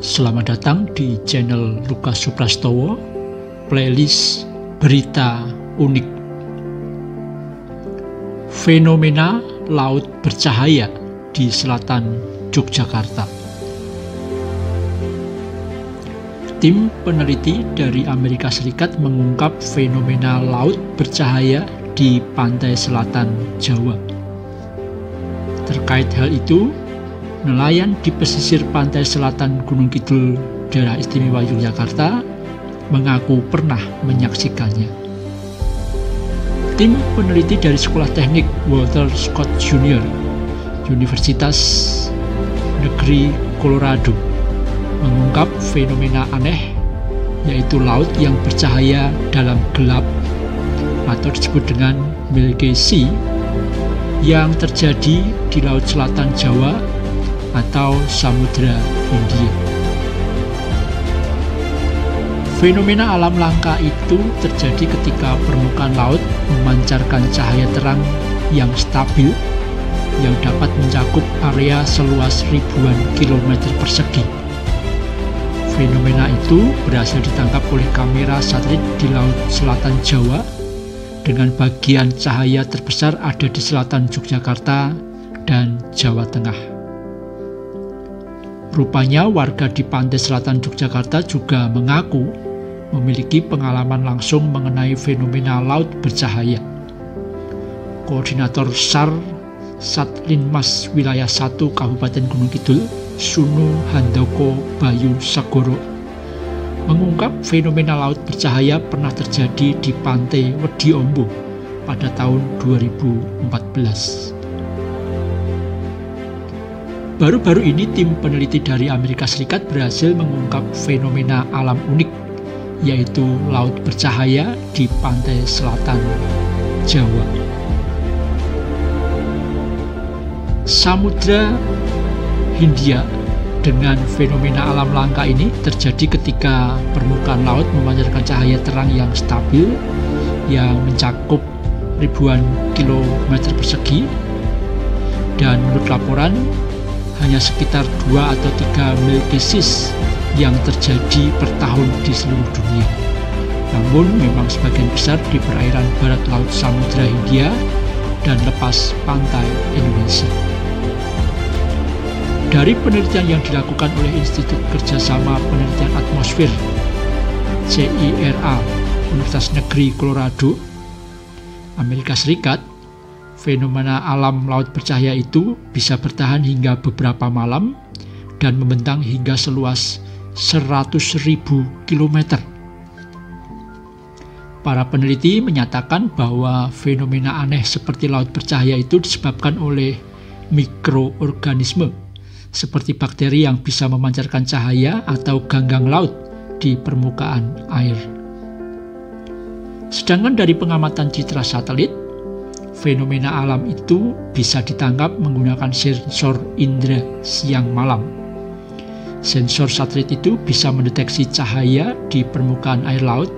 Selamat datang di channel Lukas Suprastowo, playlist berita unik. Fenomena laut bercahaya di selatan Yogyakarta. Tim peneliti dari Amerika Serikat mengungkap fenomena laut bercahaya di pantai selatan Jawa. Terkait hal itu, nelayan di pesisir pantai selatan Gunung Kidul, Daerah Istimewa Yogyakarta, mengaku pernah menyaksikannya. Tim peneliti dari Sekolah Teknik Walter Scott Jr., Universitas Negeri Colorado, mengungkap fenomena aneh, yaitu laut yang bercahaya dalam gelap atau disebut dengan Milky Sea, yang terjadi di Laut Selatan Jawa atau Samudra Hindia. Fenomena alam langka itu terjadi ketika permukaan laut memancarkan cahaya terang yang stabil yang dapat mencakup area seluas ribuan kilometer persegi. Fenomena itu berhasil ditangkap oleh kamera satelit di Laut Selatan Jawa, dengan bagian cahaya terbesar ada di selatan Yogyakarta dan Jawa Tengah. Rupanya warga di pantai selatan Yogyakarta juga mengaku memiliki pengalaman langsung mengenai fenomena laut bercahaya. Koordinator SAR Satlinmas Wilayah 1 Kabupaten Gunung Kidul, Sunu Handoko Bayu Sagoro, mengungkap fenomena laut bercahaya pernah terjadi di pantai Wedi Ombo pada tahun 2014. Baru-baru ini tim peneliti dari Amerika Serikat berhasil mengungkap fenomena alam unik, yaitu laut bercahaya di pantai selatan Jawa. Samudra Hindia dengan fenomena alam langka ini terjadi ketika permukaan laut memancarkan cahaya terang yang stabil yang mencakup ribuan kilometer persegi, dan menurut laporan hanya sekitar 2 atau 3 Milky Seas yang terjadi per tahun di seluruh dunia. Namun memang sebagian besar di perairan barat laut Samudra Hindia dan lepas pantai Indonesia. Dari penelitian yang dilakukan oleh Institut Kerjasama Penelitian Atmosfer CIRA Universitas Negeri Colorado, Amerika Serikat, fenomena alam laut bercahaya itu bisa bertahan hingga beberapa malam dan membentang hingga seluas 100.000 km. Para peneliti menyatakan bahwa fenomena aneh seperti laut bercahaya itu disebabkan oleh mikroorganisme seperti bakteri yang bisa memancarkan cahaya atau ganggang laut di permukaan air. Sedangkan dari pengamatan citra satelit, fenomena alam itu bisa ditangkap menggunakan sensor indera siang malam. Sensor satelit itu bisa mendeteksi cahaya di permukaan air laut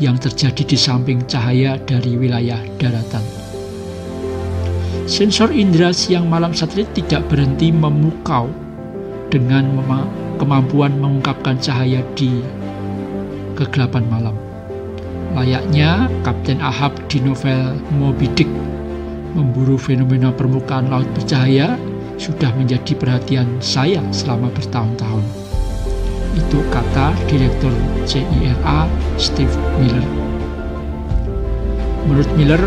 yang terjadi di samping cahaya dari wilayah daratan. Sensor indera siang malam satelit tidak berhenti memukau dengan kemampuan mengungkapkan cahaya di kegelapan malam. Layaknya Kapten Ahab di novel Moby Dick, memburu fenomena permukaan laut bercahaya sudah menjadi perhatian saya selama bertahun-tahun. Itu kata Direktur CIRA Steve Miller. Menurut Miller,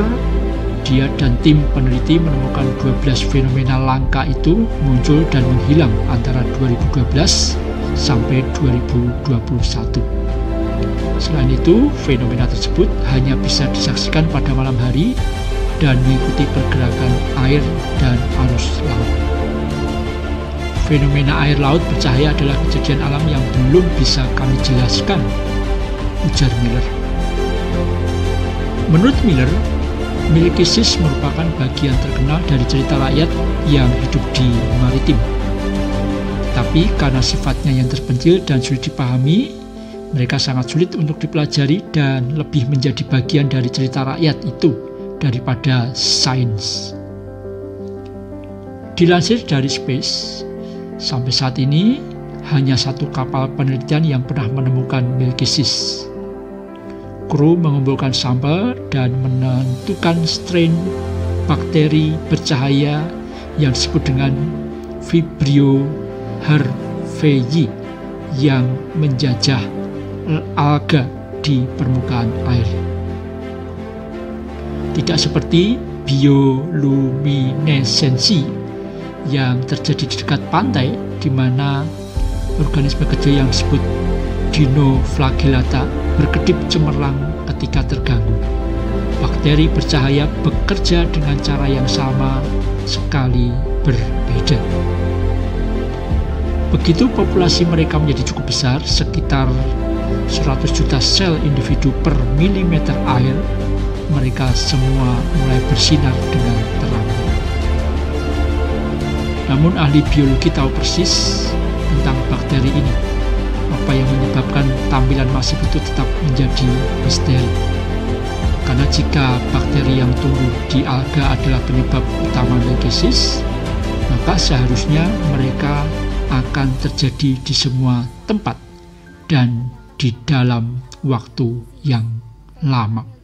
dia dan tim peneliti menemukan 12 fenomena langka itu muncul dan menghilang antara 2012 sampai 2021. Selain itu, fenomena tersebut hanya bisa disaksikan pada malam hari dan mengikuti pergerakan air dan arus laut. Fenomena air laut bercahaya adalah kejadian alam yang belum bisa kami jelaskan, ujar Miller. Menurut Miller, Milky Seas merupakan bagian terkenal dari cerita rakyat yang hidup di maritim. Tapi karena sifatnya yang terpencil dan sulit dipahami, mereka sangat sulit untuk dipelajari dan lebih menjadi bagian dari cerita rakyat itu daripada sains. Dilansir dari Space, sampai saat ini hanya satu kapal penelitian yang pernah menemukan milkiesis. Kru mengumpulkan sampel dan menentukan strain bakteri bercahaya yang disebut dengan Vibrio harveyi yang menjajah alga di permukaan air. Tidak seperti bioluminesensi yang terjadi di dekat pantai, di mana organisme kecil yang disebut dinoflagellata berkedip cemerlang ketika terganggu. Bakteri bercahaya bekerja dengan cara yang sama sekali berbeda. Begitu populasi mereka menjadi cukup besar, sekitar 100 juta sel individu per milimeter air, mereka semua mulai bersinar dengan terang. Namun ahli biologi tahu persis tentang bakteri ini. Apa yang menyebabkan tampilan masif itu tetap menjadi misteri. Karena jika bakteri yang tumbuh di alga adalah penyebab utama milkiesis, maka seharusnya mereka akan terjadi di semua tempat dan di dalam waktu yang lama.